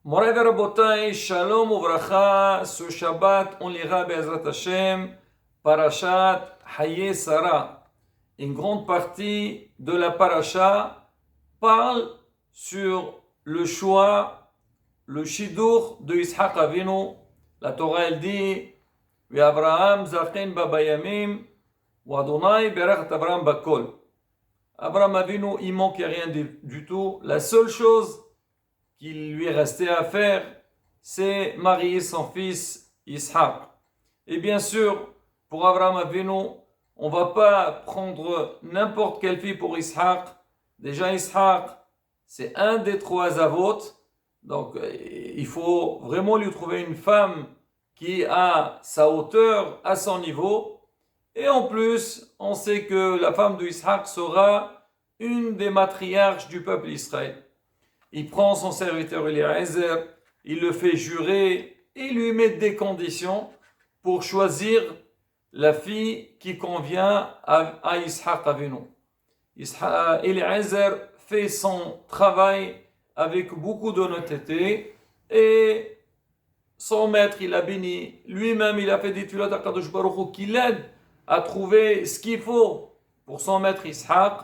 Moray Rabotai, Shalom Uvracha, ce Shabbat, on lira Be'ezrat Hashem, Parashat Haye Sarah. Une grande partie de la Parasha parle sur le choix, le Shidur de Yitzhak Avinu. La Torah elle dit, Abraham Zachin Babayamim, ou Adonai Berachat Abraham Bakol. Abraham Avinu, il manque rien du tout. La seule chose qu'il lui restait à faire, c'est marier son fils Ishaq. Et bien sûr, pour Abraham Avinu, on ne va pas prendre n'importe quelle fille pour Ishaq. Déjà, Ishaq, c'est un des trois avot. Donc, il faut vraiment lui trouver une femme qui a sa hauteur, à son niveau. Et en plus, on sait que la femme de Ishaq sera une des matriarches du peuple Israël. Il prend son serviteur Eliezer, il le fait jurer et lui met des conditions pour choisir la fille qui convient à Ishaq Avinu. Eliezer fait son travail avec beaucoup d'honnêteté et son maître, il a béni. Lui-même, il a fait des tulot à Kadosh Baruch Hu qui l'aide à trouver ce qu'il faut pour son maître Ishaq.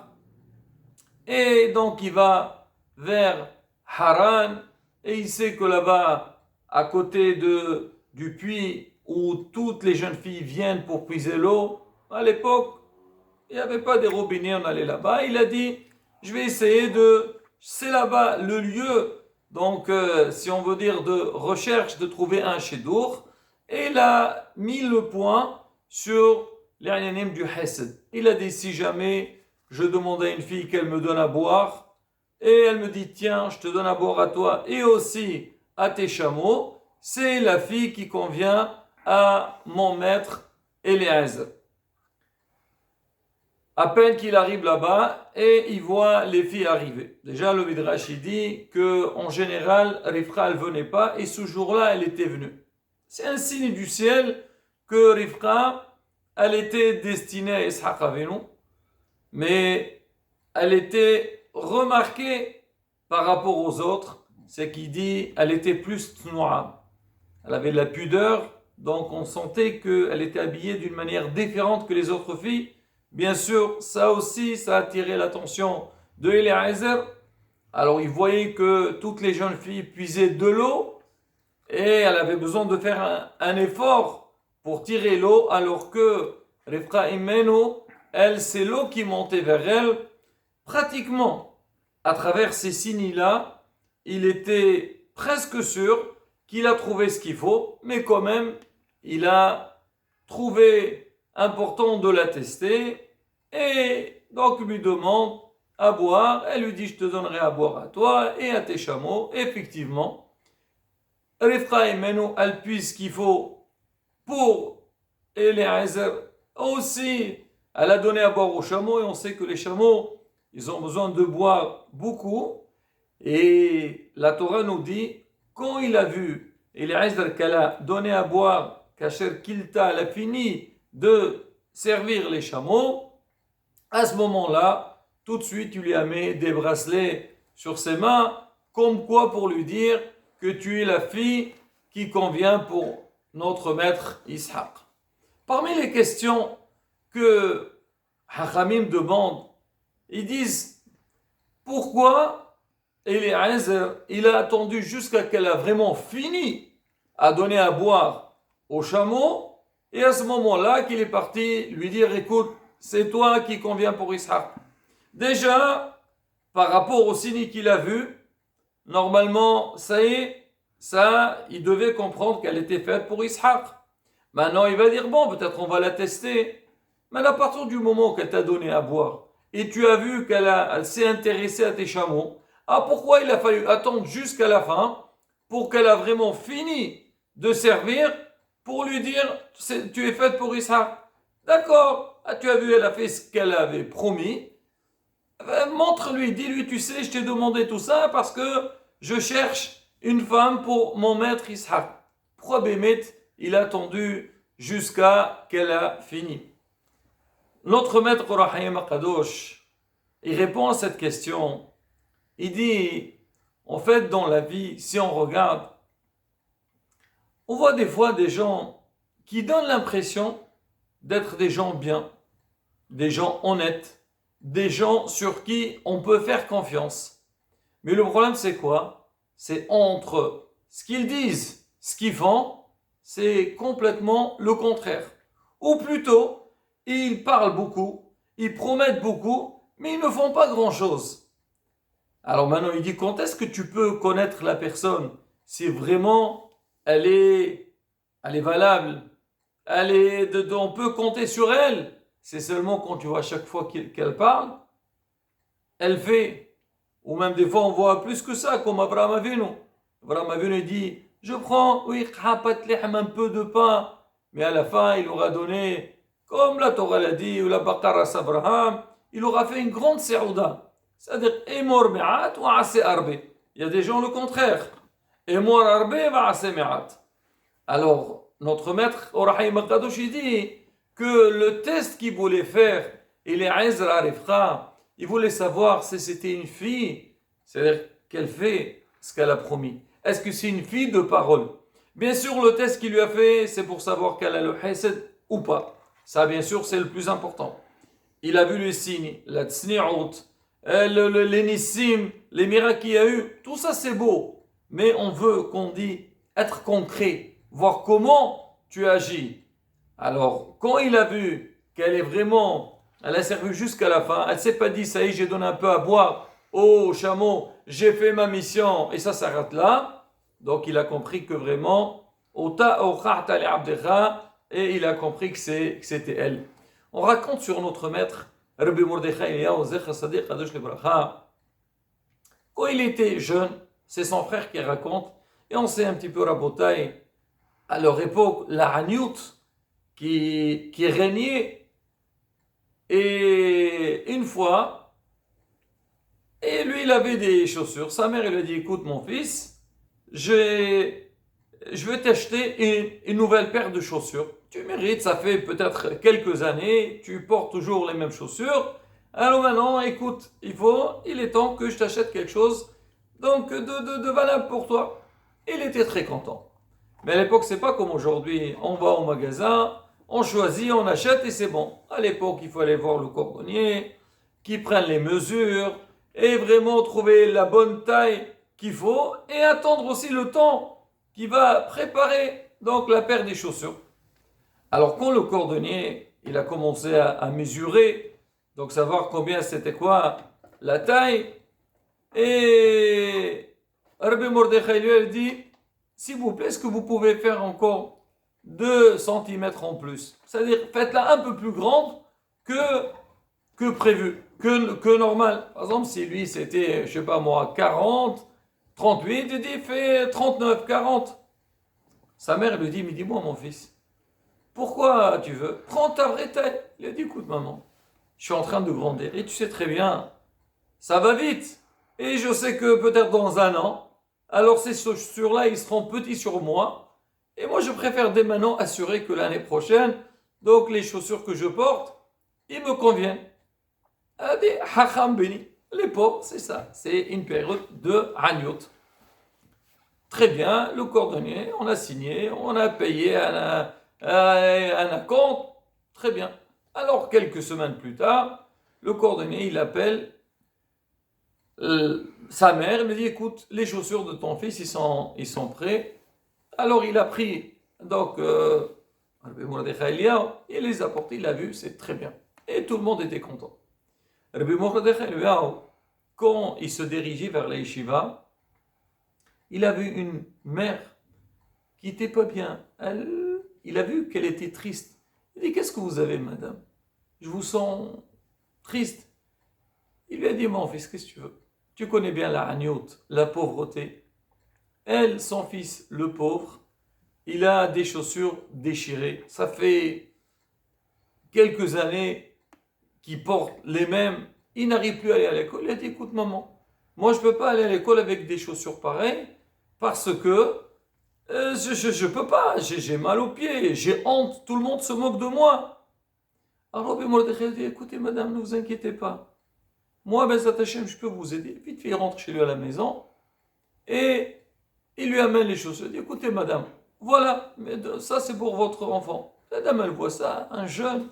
Et donc, il va vers Haran, et il sait que là-bas, à côté du puits où toutes les jeunes filles viennent pour puiser l'eau, à l'époque, il n'y avait pas des robinets, on allait là-bas. Il a dit, je vais essayer c'est là-bas le lieu, donc si on veut dire de recherche, de trouver un Shidur, et il a mis le point sur les Anyanim du Hesed. Il a dit, si jamais je demande à une fille qu'elle me donne à boire, et elle me dit, tiens, je te donne à boire à toi et aussi à tes chameaux, c'est la fille qui convient à mon maître Eliezer. À peine qu'il arrive là-bas, et il voit les filles arriver. Déjà, le Midrash dit qu'en général, Rivka, elle ne venait pas, et ce jour-là, elle était venue. C'est un signe du ciel que Rivka, elle était destinée à Ishaq Avinu, mais elle était remarquée par rapport aux autres, c'est qu'il dit elle était plus tnoua. Elle avait de la pudeur, donc on sentait qu'elle était habillée d'une manière différente que les autres filles. Bien sûr, ça aussi, ça a attiré l'attention de Eliezer. Alors il voyait que toutes les jeunes filles puisaient de l'eau et elle avait besoin de faire un effort pour tirer l'eau, alors que Rivka Imenu, elle, c'est l'eau qui montait vers elle. Pratiquement, à travers ces signes-là, il était presque sûr qu'il a trouvé ce qu'il faut, mais quand même, il a trouvé important de la tester, et donc lui demande à boire. Elle lui dit, je te donnerai à boire à toi et à tes chameaux. Effectivement, Rivka Imenu, elle puise ce qu'il faut pour Eliezer. Aussi, elle a donné à boire aux chameaux, et on sait que les chameaux, ils ont besoin de boire beaucoup. Et la Torah nous dit, quand il a vu Eliezer qu'elle a donné à boire, Kasher Kilta, elle a fini de servir les chameaux, à ce moment-là, tout de suite, il lui a mis des bracelets sur ses mains, comme quoi pour lui dire que tu es la fille qui convient pour notre maître Ishaq. Parmi les questions que Hachamim demandent, ils disent, pourquoi Eliezer, il a attendu jusqu'à qu'elle a vraiment fini à donner à boire au chameau, et à ce moment-là qu'il est parti lui dire, écoute, c'est toi qui conviens pour Ishaq. Déjà, par rapport au signe qu'il a vu, normalement, il devait comprendre qu'elle était faite pour Ishaq. Maintenant, il va dire, bon, peut-être on va la tester. Mais à partir du moment qu'elle t'a donné à boire, et tu as vu qu'elle s'est intéressée à tes chameaux, pourquoi il a fallu attendre jusqu'à la fin pour qu'elle a vraiment fini de servir pour lui dire, tu es faite pour Ishaq. D'accord, tu as vu, elle a fait ce qu'elle avait promis. Montre-lui, dis-lui, tu sais, je t'ai demandé tout ça parce que je cherche une femme pour mon maître Ishaq. Pourquoi Bémet, il a attendu jusqu'à qu'elle a fini? Notre maître Rahim Akadosh, il répond à cette question. Il dit, En fait, dans la vie, si on regarde, on voit des fois des gens qui donnent l'impression d'être des gens bien, des gens honnêtes, des gens sur qui on peut faire confiance. Mais le problème, c'est quoi? C'est entre ce qu'ils disent, ce qu'ils font, c'est complètement le contraire. Ou plutôt, ils parlent beaucoup, ils promettent beaucoup, mais ils ne font pas grand-chose. Alors maintenant, il dit, quand est-ce que tu peux connaître la personne si vraiment elle est valable, on peut compter sur elle? C'est seulement quand tu vois chaque fois qu'elle parle, elle fait. Ou même des fois, on voit plus que ça, comme Abraham Avinu. Abraham Avinu dit, je prends, oui, un peu de pain, mais à la fin, il aura donné, comme la Torah l'a dit, ou la Baqara Abraham, il aura fait une grande serouda. C'est-à-dire, Emor me'at ou ase arbe. Il y a des gens le contraire. Emor arbe va ase me'at. Alors, notre maître, Orahaim Akadosh, il dit que le test qu'il voulait faire, il est Ezra Rifra, il voulait savoir si c'était une fille, c'est-à-dire qu'elle fait ce qu'elle a promis. Est-ce que c'est une fille de parole? Bien sûr, le test qu'il lui a fait, c'est pour savoir qu'elle a le hesed ou pas. Ça, bien sûr, c'est le plus important. Il a vu les signes, la tsni'out, les nissim, les miracles qu'il y a eu. Tout ça, c'est beau. Mais on veut qu'on dit être concret, voir comment tu agis. Alors, quand il a vu qu'elle est vraiment, elle a servi jusqu'à la fin, elle ne s'est pas dit, ça y est, j'ai donné un peu à boire au chameau, j'ai fait ma mission, et ça s'arrête là. Donc, il a compris que vraiment, et il a compris que c'était elle. On raconte sur notre maître, Rabbi Mordechai Eliyahu Zecher Sadiq Kadosh Lebracha, quand il était jeune, c'est son frère qui raconte, et on sait un petit peu Rabotai, à leur époque, la Haniout qui régnait, et une fois, et lui il avait des chaussures, sa mère elle lui a dit, écoute mon fils, je vais t'acheter une nouvelle paire de chaussures. Tu mérites, ça fait peut-être quelques années, tu portes toujours les mêmes chaussures. Alors maintenant, écoute, il est temps que je t'achète quelque chose donc de valable pour toi. Il était très content. Mais à l'époque, c'est pas comme aujourd'hui. On va au magasin, on choisit, on achète et c'est bon. À l'époque, il fallait voir le cordonnier, qui prenne les mesures et vraiment trouver la bonne taille qu'il faut et attendre aussi le temps qui va préparer donc la paire des chaussures. Alors quand le cordonnier, il a commencé à mesurer, donc savoir combien c'était quoi la taille, et Rabbi Mordechai lui dit, s'il vous plaît, est-ce que vous pouvez faire encore 2 centimètres en plus? C'est-à-dire, faites-la un peu plus grande que prévu, que normal. Par exemple, si lui c'était, je sais pas moi, 40, 38, il dit, fais 39, 40. Sa mère lui dit, mais dis-moi mon fils, pourquoi tu veux? Prends ta vraie taille. Il a dit, écoute maman, je suis en train de grandir et tu sais très bien, ça va vite. Et je sais que peut-être dans un an, alors ces chaussures-là, ils seront petits sur moi. Et moi, je préfère dès maintenant assurer que l'année prochaine, donc les chaussures que je porte, ils me conviennent. Elle a dit, Hacham béni. Les pauvres, c'est ça. C'est une période de Hanyout. Très bien, le cordonnier, on a signé, on a payé un acompte. Très bien. Alors, quelques semaines plus tard, le cordonnier, il appelle sa mère, il me dit, écoute, les chaussures de ton fils, ils sont prêts. Alors, il a pris, donc, il les a portés, il a vu, c'est très bien. Et tout le monde était content. Rabbi Mordechai Eliyahu, quand il se dirigeait vers la yeshiva, il a vu une mère qui n'était pas bien. Il a vu qu'elle était triste. Il dit, qu'est-ce que vous avez, madame? Je vous sens triste. Il lui a dit, mon fils, qu'est-ce que tu veux? Tu connais bien la haniout, la pauvreté. Elle, son fils, le pauvre, il a des chaussures déchirées. Ça fait quelques années qu'il porte les mêmes. Il n'arrive plus à aller à l'école. Il a dit, écoute maman, moi je ne peux pas aller à l'école avec des chaussures pareilles parce que je ne peux pas. J'ai mal aux pieds, j'ai honte, tout le monde se moque de moi. Alors Rabbi Mordechai dit, écoutez madame, ne vous inquiétez pas. Moi, Bezat Hashem, je peux vous aider. Vite fait, il rentre chez lui à la maison. et il lui amène les chaussures. Il dit, écoutez madame, voilà, mais ça c'est pour votre enfant. La dame, elle voit ça, un jeune,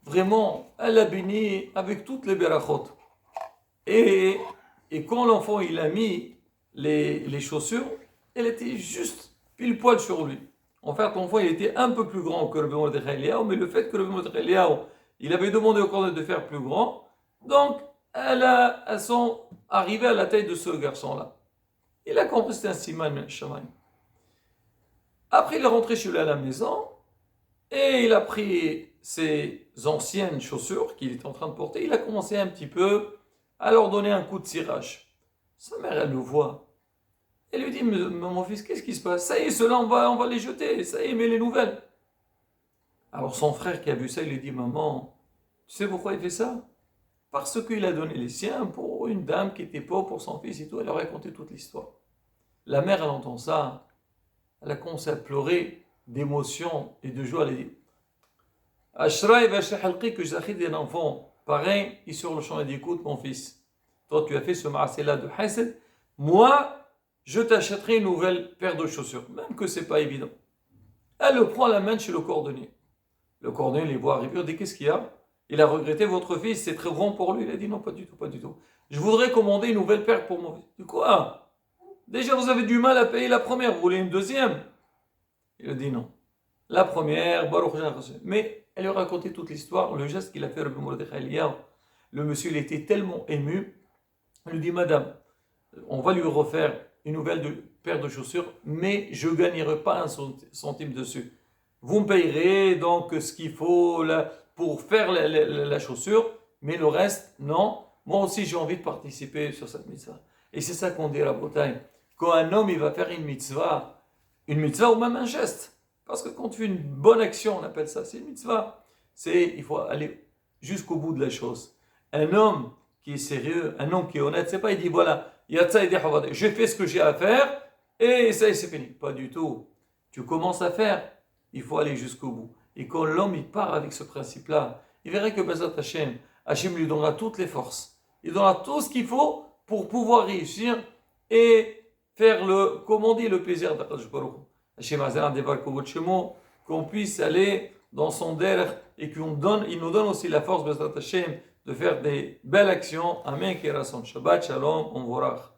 vraiment, elle a béni avec toutes les berachot. Et, et quand l'enfant il a mis les chaussures, elle était juste pile poil sur lui. En fait, l'enfant il était un peu plus grand que le Rabbi Mordechai Eliyahu, mais le fait que le Rabbi Mordechai Eliyahu, il avait demandé au Kohen de faire plus grand, donc elles sont arrivées à la taille de ce garçon-là. Il a compris que c'était un siman shamayim. Après, il est rentré chez lui à la maison et il a pris ses anciennes chaussures qu'il était en train de porter. Il a commencé un petit peu à leur donner un coup de cirage. Sa mère, elle le voit. Elle lui dit, mon fils, qu'est-ce qui se passe? Ça y est, ceux-là, on va les jeter. Ça y est, mets les nouvelles. Alors son frère qui a vu ça, il lui dit, maman, tu sais pourquoi il fait ça? Parce qu'il a donné les siens pour une dame qui était pauvre pour son fils et tout. Elle leur a raconté toute l'histoire. La mère, elle entend ça. Elle a commencé à pleurer d'émotion et de joie. Elle a dit, Ashraï Vachahalqi, que j'ai d'un enfant pareil, et sur le champ, elle dit, écoute mon fils, toi tu as fait ce marasé-là de Hased, moi je t'achèterai une nouvelle paire de chaussures, même que c'est pas évident. Elle le prend, la main chez le cordonnier. Le cordonnier les voit arriver, il dit, qu'est-ce qu'il y a? Il a regretté votre fils, c'est très grand pour lui. Il a dit, non, pas du tout, pas du tout. Je voudrais commander une nouvelle paire pour mon fils. Du quoi? Déjà vous avez du mal à payer la première, vous voulez une deuxième? Il a dit non. La première, Baruch Hashem. Mais elle lui a raconté toute l'histoire, le geste qu'il a fait Rabbi Mordechai Eliyahu. Le monsieur, il était tellement ému. Il lui dit, madame, on va lui refaire une nouvelle paire de chaussures, mais je ne gagnerai pas un centime dessus. Vous me payerez donc ce qu'il faut pour faire la chaussure, mais le reste, non. Moi aussi, j'ai envie de participer sur cette mitzvah. Et c'est ça qu'on dit à la Bretagne. Quand un homme il va faire une mitzvah ou même un geste, parce que quand tu fais une bonne action, on appelle ça, c'est une mitzvah. Il faut aller jusqu'au bout de la chose. Un homme qui est sérieux, un homme qui est honnête, c'est pas il dit voilà, j'ai fait ce que j'ai à faire et ça c'est fini. Pas du tout. Tu commences à faire, il faut aller jusqu'au bout. Et quand l'homme il part avec ce principe-là, il verra que Bezat Hashem lui donnera toutes les forces. Il donnera tout ce qu'il faut pour pouvoir réussir et faire comme on dit, le plaisir d'Akadosh Baruch Hu. Hashem Azan Devar Kovot Shemo, qu'on puisse aller dans son derrière et il nous donne aussi la force, Bezat Hashem, de faire des belles actions. Amen. Shabbat Shalom, on vorach.